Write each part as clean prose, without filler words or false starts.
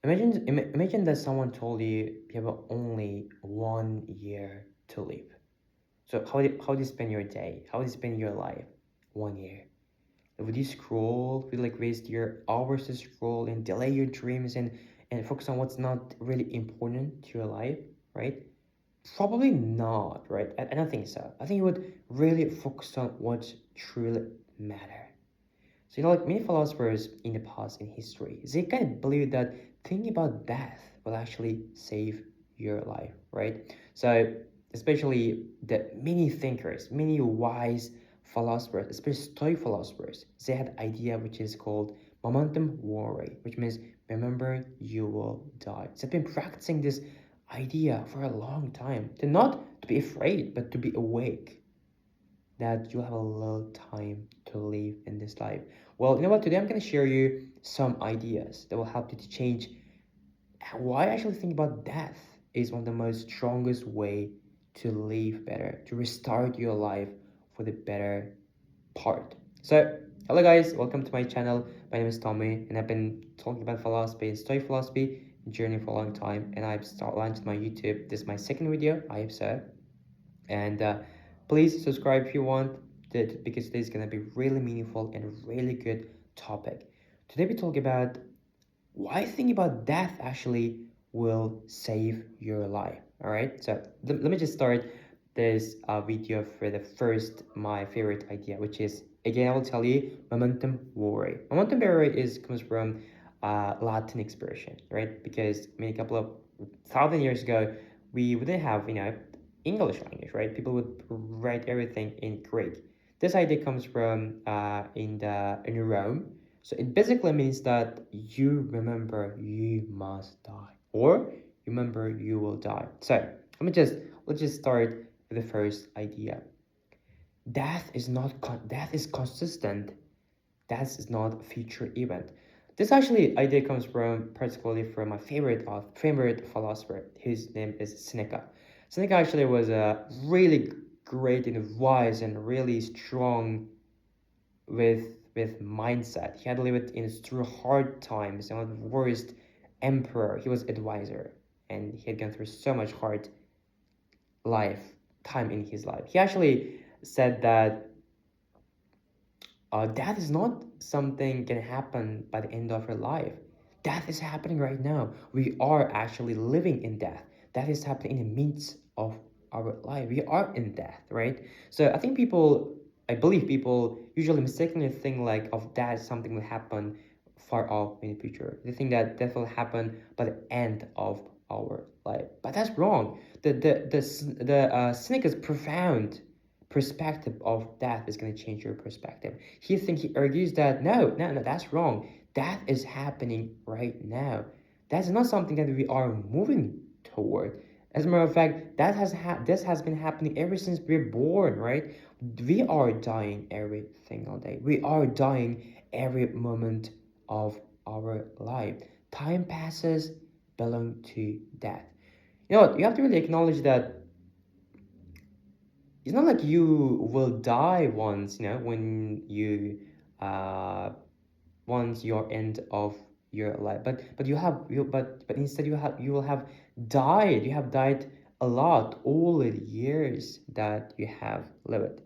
Imagine that someone told you you have only 1 year to live. So how do you spend your day? How do you spend your life? 1 year. Would you scroll? Would you like waste your hours to scroll and delay your dreams and focus on what's not really important to your life, right? Probably not, right? I don't think so. I think you would really focus on what truly matter. So like many philosophers in the past in history, they kind of believe that thinking about death will actually save your life, right? So especially the many thinkers, many wise philosophers, especially Stoic philosophers, they had idea which is called momentum mori, which means remember you will die. So they've been practicing this idea for a long time to not to be afraid, but to be awake that you have a little time to live in this life. Well, you know what? Today I'm going to share you some ideas that will help you to change why I actually think about death is one of the most strongest way to live better, to restart your life for the better part. So, hello guys, welcome to my channel. My name is Tommy, and I've been talking about philosophy and Stoic philosophy journey for a long time. And I've launched my YouTube. This is my second video, I have said, and please subscribe if you want that because today's gonna be really meaningful and a really good topic. Today we talk about why thinking about death actually will save your life. All right, so let me just start this video for the first my favorite idea, which is again I will tell you momentum mori. Momentum mori is comes from Latin expression, right? Because I mean a couple of thousand years ago we didn't have English language, right? People would write everything in Greek. This idea comes from in Rome, so it basically means that you remember you must die, or you remember you will die. So let's just start with the first idea. Death is consistent. Death is not a future event. This actually idea comes from particularly from my favorite philosopher. His name is Seneca. Seneca actually was a really great and wise and really strong with mindset. He had lived in through hard times and one of the worst emperor. He was advisor and he had gone through so much hard life time in his life. He actually said that death is not something can happen by the end of your life. Death is happening right now. We are actually living in death. That is happening in the midst of our life. We are in death, right? So I believe people usually mistakenly think like of death something will happen far off in the future. They think that death will happen by the end of our life, but that's wrong. The cynic is profound perspective of death is going to change your perspective. He argues that no, that's wrong. Death is happening right now. That's not something that we are moving toward. As a matter of fact, this has been happening ever since we're born, right? We are dying every single day. We are dying every moment of our life. Time passes, belong to death. You know what? You have to really acknowledge that it's not like you will die once, when uh once your end of your life, but but instead you will have died. You have died a lot all the years that you have lived.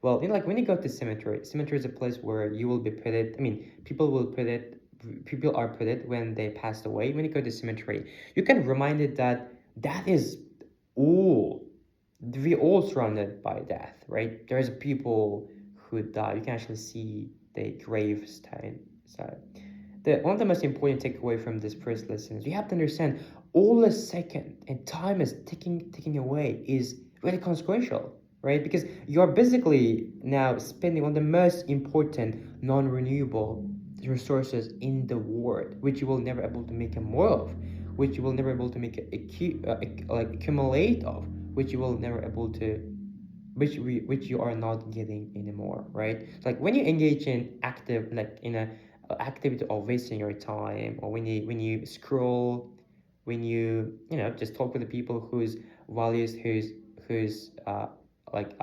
Well, like when you go to cemetery is a place where you will be put it. I mean, people are put it when they passed away. When you go to cemetery, you can remind it that that is all we all surrounded by death, right? There's people who die. You can actually see the gravestone. So the one of the most important takeaway from this first lesson is you have to understand all a second and time is ticking away is really consequential, right? Because you're basically now spending on the most important non-renewable resources in the world, which you will never able to make more of, which you will never able to make like accumulate of, which you will never able to which you are not getting anymore, right? So like when you engage in active like in a activity of wasting your time, or when you scroll, when just talk with the people whose values whose like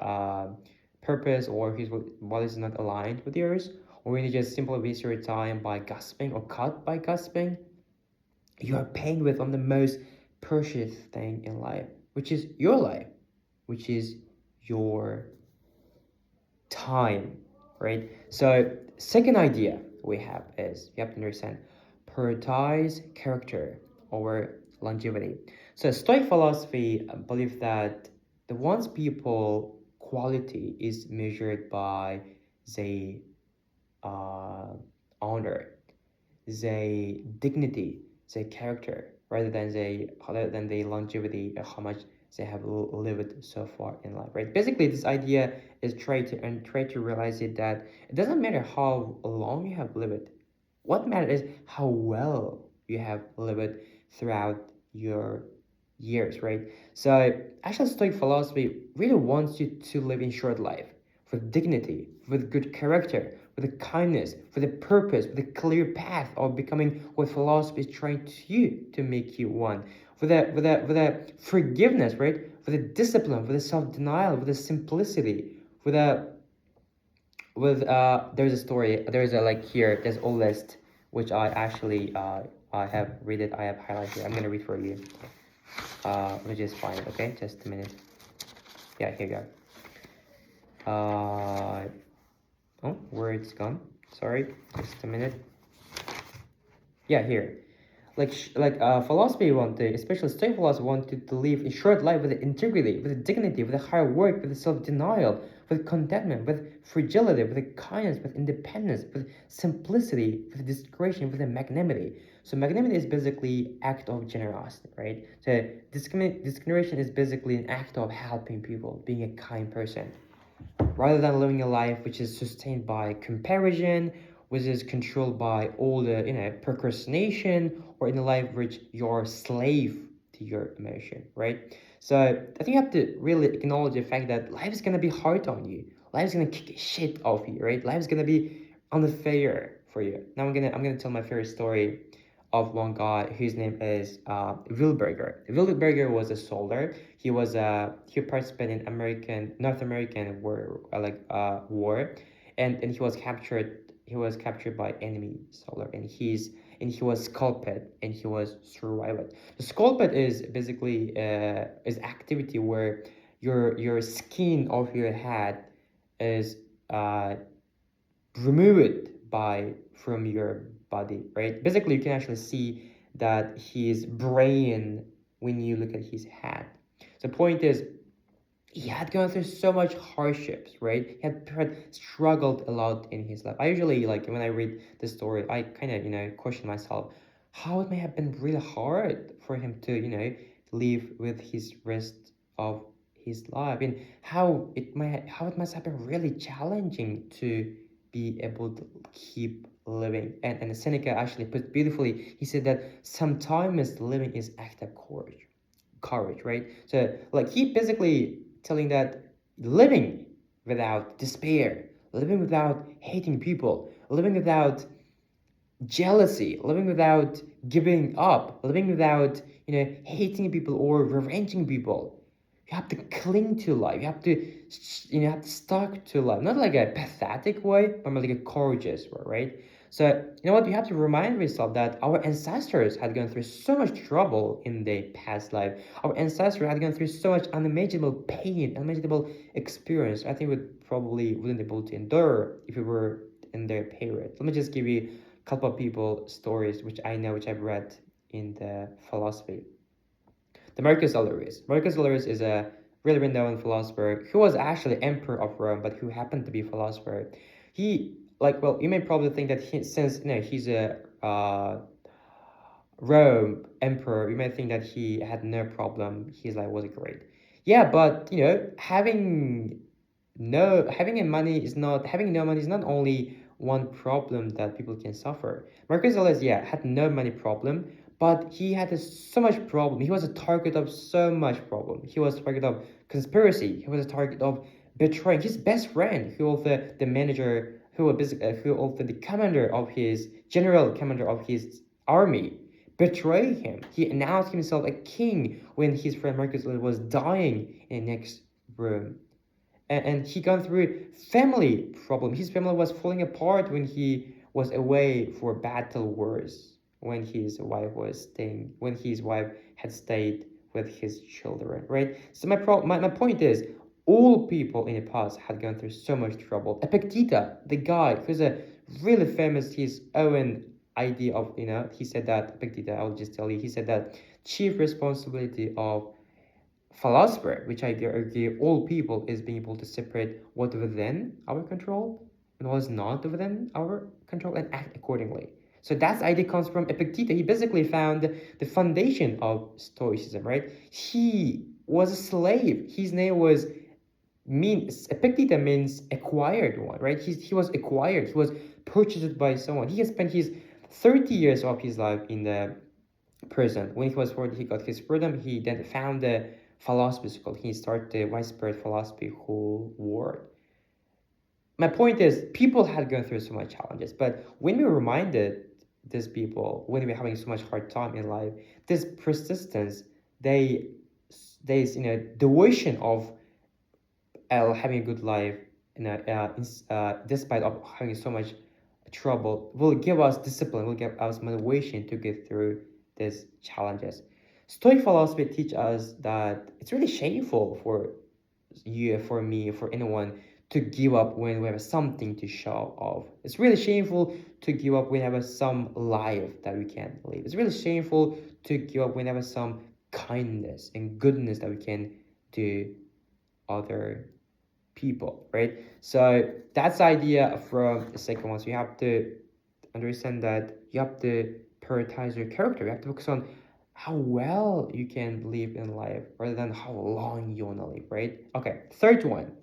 purpose or whose values is not aligned with yours, or when you just simply waste your time by gossiping or cut by gossiping, You are paying with on the most precious thing in life, which is your life, which is your time, right? So second idea we have is you have to understand prioritize character over longevity. So Stoic philosophy believes that the one's people quality is measured by the uh, honor, the dignity, the character, rather than the longevity, how much they have lived so far in life, right? Basically, this idea is try to realize it that it doesn't matter how long you have lived. What matters is how well you have lived throughout your years, right? So actually, Stoic philosophy really wants you to live in short life with dignity, with good character, with a kindness, with a purpose, with a clear path of becoming what philosophy is trying to make you one. With a forgiveness, right? With a discipline, with a self-denial, with a simplicity, with there's a story, there's a like here, there's a list which I actually I have read it, I have highlighted. I'm gonna read for you. Let me just find it, okay? Just a minute. Yeah, here you go. Oh, where it's gone? Sorry, just a minute. Yeah, here. Philosophy wanted, especially Stoic philosophy wanted to live a short life with integrity, with dignity, with hard work, with self-denial, with contentment, with fragility, with kindness, with independence, with simplicity, with discretion, with magnanimity. So magnanimity is basically act of generosity, right? So discrimination is basically an act of helping people, being a kind person rather than living a life which is sustained by comparison, which is controlled by all the procrastination, or in a life which you're a slave to your emotion, right? So I think you have to really acknowledge the fact that life is gonna be hard on you. Life is gonna kick shit off you, right? Life is gonna be unfair for you. Now I'm gonna tell my favorite story of one guy whose name is Wilberger. Wilberger was a soldier. He participated in North American war, and he was captured. He was captured by enemy soldier, and he was sculpted and he was survived. The sculpted is basically is activity where your skin of your head is uh removed by from your body, right? Basically, you can actually see that his brain when you look at his head. The point is, he had gone through so much hardships, right? He had struggled a lot in his life. I usually like when I read the story, I kind of question myself how it may have been really hard for him to live with his rest of his life, and how it must have been really challenging to be able to keep living. And Seneca actually put beautifully. He said that sometimes living is act of courage, right? So like he basically telling that living without despair, living without hating people, living without jealousy, living without giving up, living without hating people or revenging people. You have to cling to life. You have to stuck to life, not like a pathetic way, but more like a courageous way, right? So you know what? You have to remind yourself that our ancestors had gone through so much trouble in their past life. Our ancestors had gone through so much unimaginable pain, unimaginable experience. I think we probably wouldn't be able to endure if we were in their period. Let me just give you couple of people stories which I know, which I've read in the philosophy. The Marcus Aurelius. Marcus Aurelius is a really renowned philosopher who was actually emperor of Rome, but who happened to be a philosopher. He well, you may probably think that since he's a Rome emperor, you may think that he had no problem. His life was great. Yeah, but having no money is not only one problem that people can suffer. Marcus Aurelius, yeah, had no money problem, but he had so much problem. He was a target of so much problem. He was a target of conspiracy. He was a target of betraying his best friend, who was the manager, who also the commander of his general commander of his army, betrayed him. He announced himself a king when his friend Marcus Aurelius was dying in the next room. And he gone through family problem. His family was falling apart when he was away for battle wars, when his wife had stayed with his children, right? So my point is, all people in the past had gone through so much trouble. Epictetus, the guy who's a really famous, his own idea of, he said that, Epictetus, I'll just tell you, he said that chief responsibility of philosopher, which I argue all people, is being able to separate what within our control and what is not within our control and act accordingly. So that idea comes from Epictetus. He basically found the foundation of Stoicism, right? He was a slave. His name was Epictetus means acquired one, right? He was acquired. He was purchased by someone. He has spent his 30 years of his life in the prison. When he was 40, he got his freedom. He then found the philosophy school. He started the widespread philosophy whole world. My point is, people had gone through so much challenges, but when we reminded these people, when we're having so much hard time in life, this persistence, devotion of having a good life, despite of having so much trouble, will give us discipline, will give us motivation to get through these challenges. Stoic philosophy teach us that it's really shameful for you, for me, for anyone to give up when we have something to show off. It's really shameful to give up when we have some life that we can live. It's really shameful to give up when we have some kindness and goodness that we can do other people, right? So that's the idea from the second one. So you have to understand that you have to prioritize your character. You have to focus on how well you can live in life rather than how long you want to live, right? Okay, third one.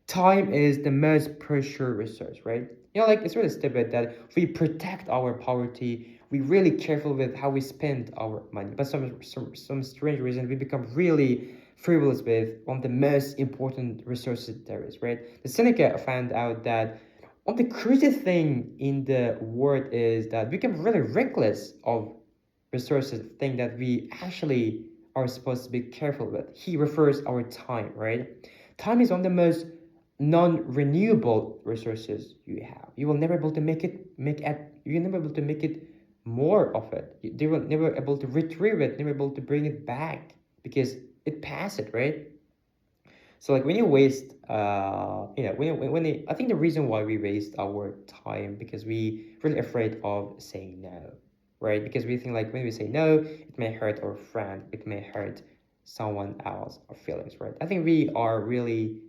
Time is the most precious resource, right? It's really stupid that we protect our poverty. We really careful with how we spend our money, but some strange reason we become really frivolous with one of the most important resources there is, right? The Seneca found out that one of the crazy thing in the world is that we become really reckless of resources, thing that we actually are supposed to be careful with. He refers our time, right? Time is one of the most non-renewable resources you have. You will never able to you're never able to make it more of it. They will never able to retrieve it, never able to bring it back because it passed, right? So when you waste, I think the reason why we waste our time because we really afraid of saying no, right? Because we think like when we say no, it may hurt our friend, it may hurt someone else, our feelings, right? I think we are really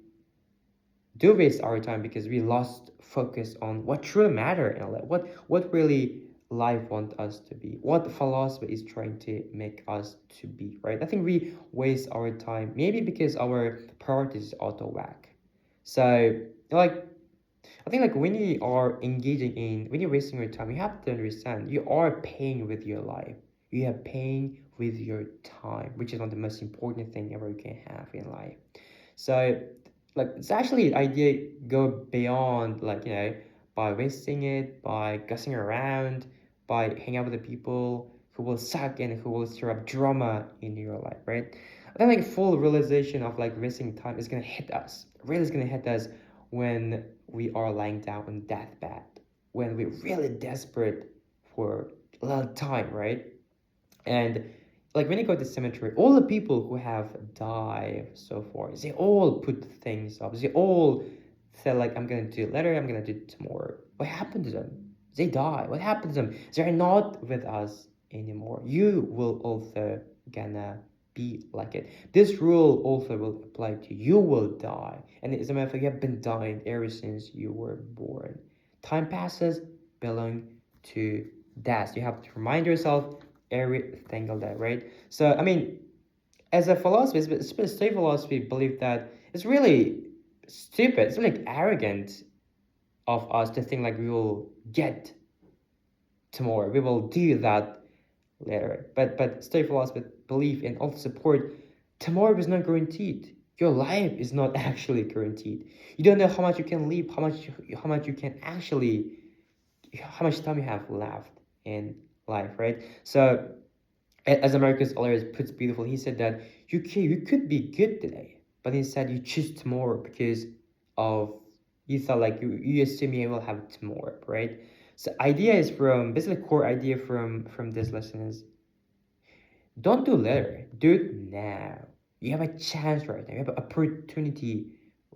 do waste our time because we lost focus on what truly matter in life, what really life want us to be, what philosophy is trying to make us to be, right? I think we waste our time maybe because our priorities is out of whack. So like I think like when you're wasting your time, you have to understand you are paying with your life. You are paying with your time, which is one of the most important thing ever you can have in life. So it's actually the idea go beyond by wasting it, by gussing around, by hanging out with the people who will suck and who will stir up drama in your life, right? I think full realization of wasting time is gonna hit us. Really is gonna hit us when we are lying down on deathbed, when we're really desperate for a lot of time, right? And when you go to cemetery, all the people who have died so far, they all put things up. They all said I'm gonna do it later, I'm gonna do it tomorrow. What happened to them? They die. What happened to them? They're not with us anymore. You will also gonna be like it. This rule also will apply to you. You will die. And as a matter of fact, you have been dying ever since you were born. Time passes, belong to death. You have to remind yourself every single day, right? So as a philosophy, especially philosophy, believe that it's really stupid, it's really arrogant of us to think we will get tomorrow, we will do that later. But Stoic philosophy believe and also support tomorrow is not guaranteed. Your life is not actually guaranteed. You don't know how much you can live, how much you can actually, how much time you have left in life, right? So as Americus always puts beautiful, he said that you could be good today, but instead you choose tomorrow because of you thought you assume you will have tomorrow, right? So idea is from basically core idea from this lesson is don't do later, do it now. You have a chance right now. You have an opportunity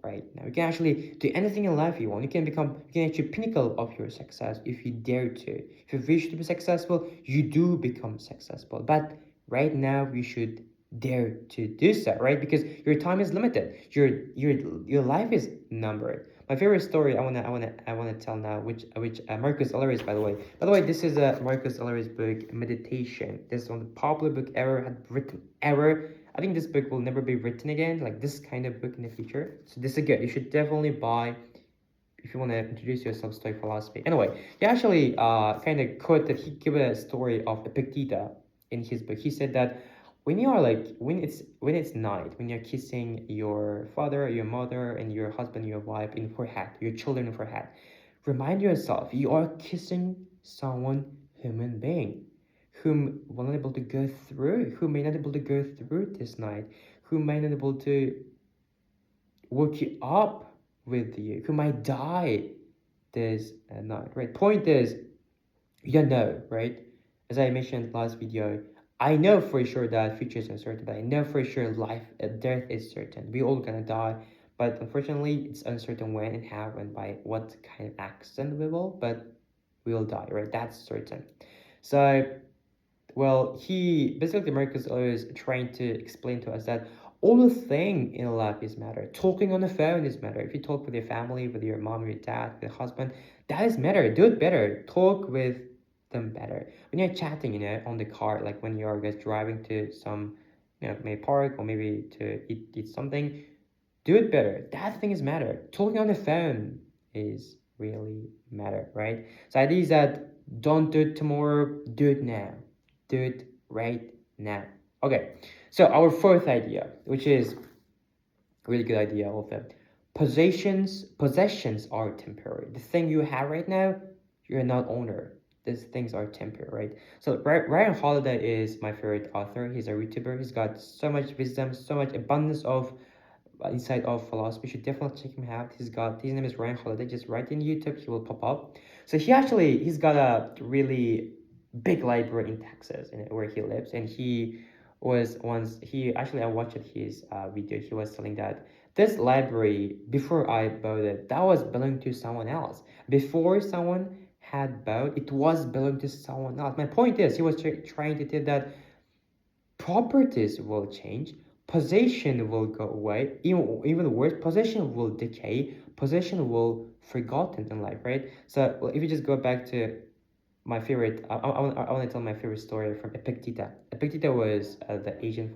right now. You can actually do anything in life you want. You can achieve pinnacle of your success if you dare to. If you wish to be successful, you do become successful. But right now you should dare to do so, right? Because your time is limited. Your life is numbered. My favorite story I wanna tell now, which Marcus Aurelius, by the way. By the way, this is a Marcus Aurelius book, Meditation. This is one of the popular book ever had written ever. I think this book will never be written again, like this kind of book in the future. So this is good. You should definitely buy if you want to introduce yourself to Stoic philosophy. Anyway, he actually kind of quoted, he gave a story of Epictetus in his book. He said that when you are like when it's night, when you're kissing your father, your mother, and your husband, your wife in forehead, your children in forehead, remind yourself you are kissing someone, human being, whom will not able to go through, who may not able to go through this night, who may not able to work you up with you, who might die this night, right? Point is, you don't know, right? As I mentioned last video, I know for sure that future is uncertain, but I know for sure life, death is certain. We all gonna die, but unfortunately, it's uncertain when and how and by what kind of accident we will, but we will die, right? That's certain. So, well, he basically Marcus is always trying to explain to us that all the thing in life is matter. Talking on the phone is matter. If you talk with your family, with your mom, your dad, with your husband, that is matter. Do it better. Talk with them better. When you're chatting, on the car, like when you're guys driving to some, maybe park or maybe to eat something, do it better. That thing is matter. Talking on the phone is really matter, right? So idea is that don't do it tomorrow, do it now. Do it right now. Okay, so our fourth idea, which is a really good idea also. Possessions are temporary. The thing you have right now, you're not owner. These things are temporary, right? So Ryan Holiday is my favorite author. He's a YouTuber. He's got so much wisdom, so much abundance of insight of philosophy. You should definitely check him out. His name is Ryan Holiday. Just write in YouTube, he will pop up. So he's got a really big library in Texas, where he lives, and he was once he actually I watched his video. He was telling that this library before I bought it, that was belonging to someone else. Before someone had bought it, was belonging to someone else. My point is, he was trying to tell that properties will change, possession will go away, even worse, possession will decay, possession will forgotten in life, right? So well, if you just go back to my favorite, I want to tell my favorite story from Epictetus. Epictetus was the Asian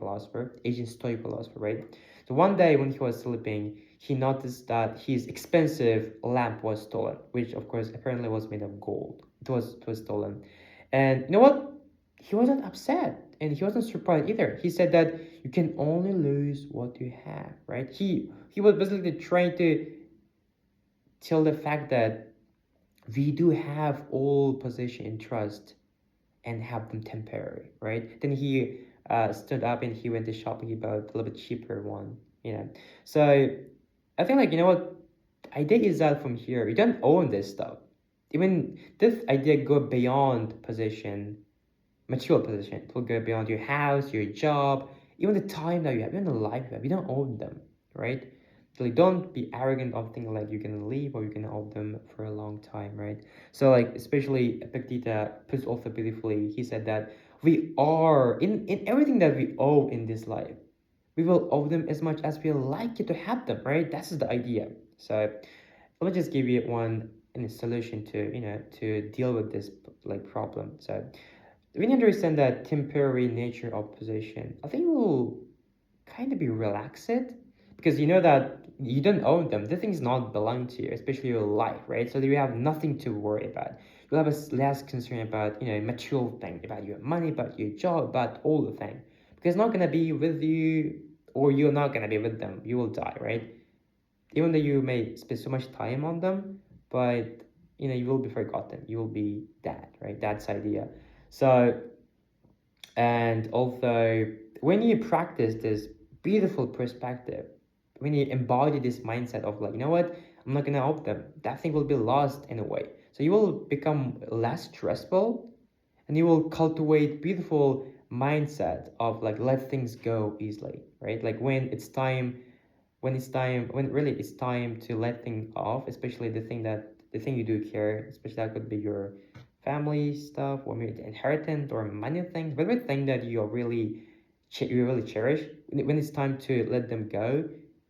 Stoic philosopher, right? So one day when he was sleeping, he noticed that his expensive lamp was stolen, which of course apparently was made of gold. It was stolen, and you know what? He wasn't upset and he wasn't surprised either. He said that you can only lose what you have, right? He was basically trying to tell the fact that we do have all possession and trust and have them temporary, right? Then he stood up and he went to shopping. He bought a little bit cheaper one, So I think, like, what idea is that from here, you don't own this stuff. Even this idea go beyond possession, material possession. It will go beyond your house, your job, even the time that you have, even the life you have. You don't own them, right? So like, don't be arrogant of thinking like you're gonna leave or you're gonna own them for a long time, right? So like, especially Epictetus puts also beautifully. He said that we are in everything that we owe in this life. We will owe them as much as we like it to have them, right? That's the idea. So let me just give you one solution to deal with this like problem. So when you understand that temporary nature of possession, I think you will kind of be relaxed because you know that you don't own them. The things not belong to you, especially your life, right? So you have nothing to worry about. You'll have a less concern about material thing, about your money, about your job, about all the thing, because it's not gonna be with you, or you're not gonna be with them. You will die, right? Even though you may spend so much time on them, but you will be forgotten. You will be dead, right? That's the idea. So, and also when you practice this beautiful perspective, when you embody this mindset of like, you know what, I'm not gonna help them, that thing will be lost in a way. So you will become less stressful, and you will cultivate beautiful mindset of like let things go easily, right? Like when really it's time to let things off, especially the thing you do care, especially that could be your family stuff or maybe the inheritance or money things, but everything that you really cherish. When it's time to let them go,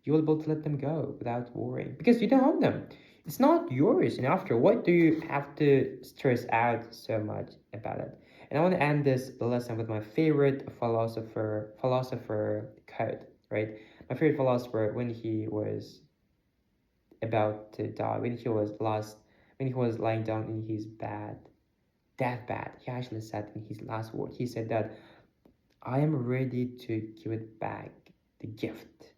you will be able to let them go without worrying because you don't own them. It's not yours, and after what do you have to stress out so much about it? And I want to end this lesson with my favorite philosopher quote, right? My favorite philosopher when he was about to die, when he was lying down in his bed, deathbed, he actually said in his last word, he said that I am ready to give it back, the gift.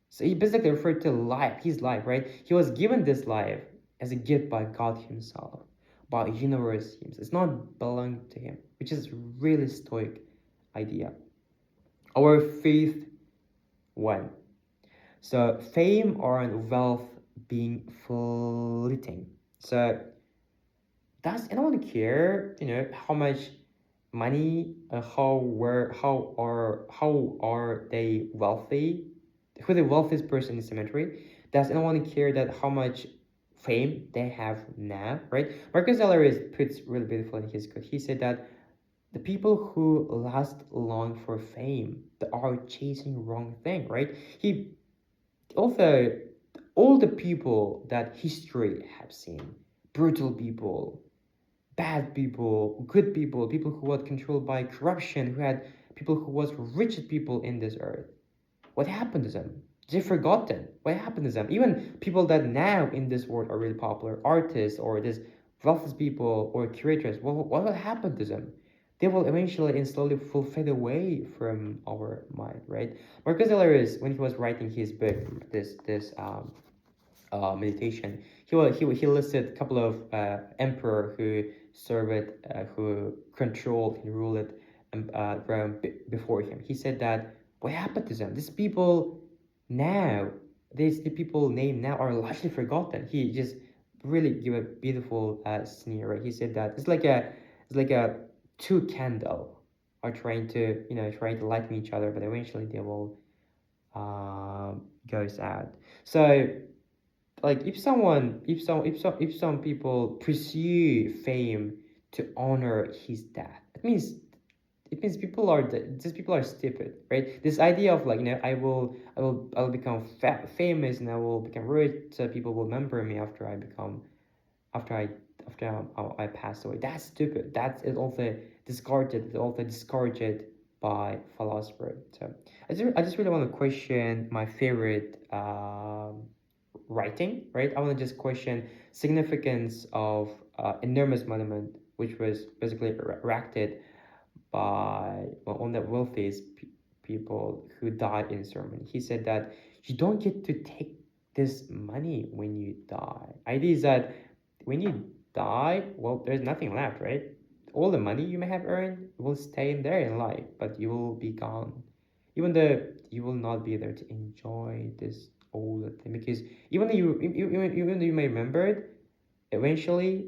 So he basically referred to life, his life, right? He was given this life as a gift by God Himself, by universe Himself. It's not belong to Him, which is really stoic idea. Our faith one. So fame or wealth being fleeting. So does anyone care, how much money, how are they wealthy? Who the wealthiest person in cemetery? Does anyone care that how much fame they have now, right? Marcus Aurelius puts really beautiful in his quote. He said that the people who last long for fame, they are chasing wrong thing, right? He also all the people that history have seen, brutal people, bad people, good people, people who were controlled by corruption, who had people who was rich people in this earth. What happened to them? They forgotten. What happened to them? Even people that now in this world are really popular, artists or this wealthy people or curators, what will happen to them? They will eventually and slowly fade away from our mind, right? Marcus Aurelius, when he was writing his book, this meditation, he listed a couple of emperor who served, who controlled and ruled Rome before him. He said that what happened to them? These people now, the people named now are largely forgotten. He just really give a beautiful sneer. Right? He said that it's like a two candle are trying to light each other, but eventually they will goes out. So like if some people pursue fame to honor his death, it means these people are stupid, right? This idea of like I'll become famous and I will become rich, so people will remember me after I become after I I pass away. That's stupid. That is also discarded. It's also discouraged by philosopher. So I just really want to question my favorite writing, right? I want to just question significance of enormous monument, which was basically erected by one of the wealthiest people who died in ceremony. He said that you don't get to take this money when you die. Idea is that when you die, well, there's nothing left, right? All the money you may have earned will stay in there in life, but you will be gone. Even though you will not be there to enjoy this old thing, because even though you may remember it, eventually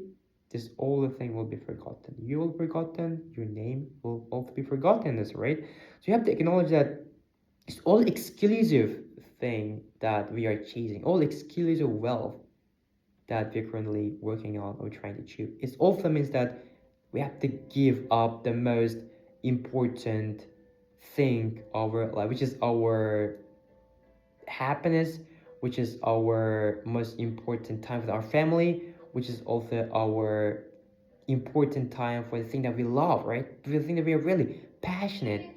this old thing will be forgotten. You will be forgotten. Your name will also be forgotten. This right. So you have to acknowledge that it's all exclusive thing that we are chasing, all exclusive wealth that we're currently working on or trying to achieve. It also means that we have to give up the most important thing of our life, which is our happiness, which is our most important time with our family, which is also our important time for the thing that we love, right? The thing that we are really passionate